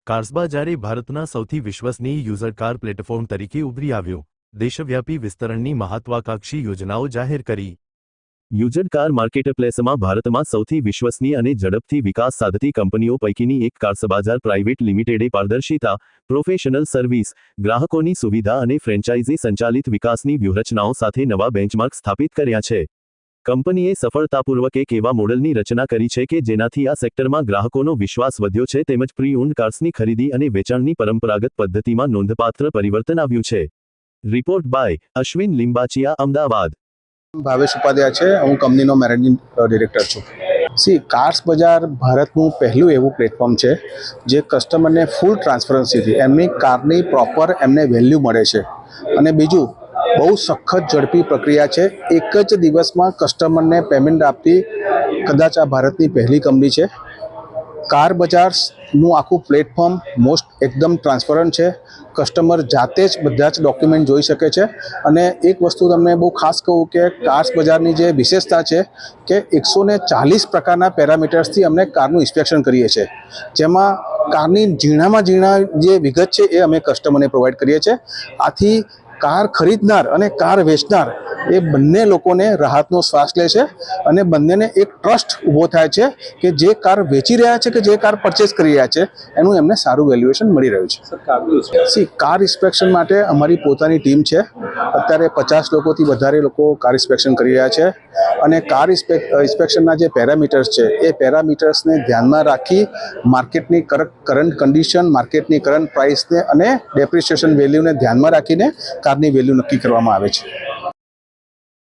કાર્સબાજારે ભારતના સૌથી વિશ્વસનીય યુઝર કાર પ્લેટફોર્મ તરીકે ઉભરી આવ્યો. દેશવ્યાપી વિસ્તરણની મહત્વાકાંક્ષી યોજનાઓ જાહેર કરી. યુઝર કાર માર્કેટપ્લેસમાં ભારતમાં સૌથી વિશ્વસનીય અને ઝડપથી વિકાસ સાધતી કંપનીઓ પૈકીની એક કાર્સબાજાર પ્રાઇવેટ લિમિટેડે પારદર્શિતા, પ્રોફેશનલ સર્વિસ, ગ્રાહકોની સુવિધા અને ફ્રેન્ચાઇઝી સંચાલિત વિકાસની વ્યૂહરચનાઓ સાથે નવા બેન્ચમાર્ક સ્થાપિત કર્યા છે. કંપનીએ સફળતાપૂર્વક એક એવા મોડલની રચના કરી છે કે જેનાથી આ સેક્ટરમાં ગ્રાહકોનો વિશ્વાસ વધ્યો છે તેમજ પ્રી-ઓન્ડ કાર્સની ખરીદી અને વેચાણની પરંપરાગત પદ્ધતિમાં નોંધપાત્ર પરિવર્તન આવ્યું છે. Report by Ashwin Limbachiya, Ahmedabad. ભાવેશ ઉપાધ્યાય છે, હું કંપનીનો મેનેજિંગ ડિરેક્ટર છું. કાર્સ બજાર ભારતનું પહેલું એવું પ્લેટફોર્મ છે જે કસ્ટમરને ફૂલ ટ્રાન્સપરન્સીથી એમની કારની પ્રોપર એમને વેલ્યુ મળે છે. અને બીજું, બહુ સખત ઝડપી પ્રક્રિયા છે. એક જ દિવસમાં કસ્ટમરને પેમેન્ટ આપતી કદાચ આ ભારતની પહેલી કંપની છે. કાર બજારનું આખું પ્લેટફોર્મ એકદમ ટ્રાન્સપરન્ટ છે. કસ્ટમર જાતે જ બધા જ ડોક્યુમેન્ટ જોઈ શકે છે. અને એક વસ્તુ તમને બહુ ખાસ કહું કે કાર્સ બજારની જે વિશેષતા છે કે 140 પ્રકારના પેરામીટર્સથી અમને કારનું ઇન્સ્પેક્શન કરીએ છીએ, જેમાં કારની ઝીણામાં ઝીણા જે વિગત છે એ અમે કસ્ટમરને પ્રોવાઈડ કરીએ છીએ. આથી કાર ખરીદનાર અને કાર વેચનાર એ બંને લોકોને રાહતનો શ્વાસ લે છે અને બંનેને એક ટ્રસ્ટ ઊભો થાય છે કે જે કાર વેચી રહ્યા છે કે જે કાર પરચેસ કરી રહ્યા છે એનું એમને સારું વેલ્યુએશન મળી રહ્યું છે. કાર ઇન્સ્પેક્શન માટે અમારી પોતાની ટીમ છે. અત્યારે 50 લોકોથી વધારે લોકો કાર ઇન્સ્પેક્શન કરી રહ્યા છે. અને કાર ઇન્સ્પેક્શનના જે પેરામીટર્સ છે એ પેરામીટર્સને ધ્યાનમાં રાખી માર્કેટની કરંટ કન્ડિશન, માર્કેટની કરંટ પ્રાઇસને અને ડેપ્રિસિએશન વેલ્યુને ધ્યાનમાં રાખીને કારની વેલ્યુ નક્કી કરવામાં આવે છે.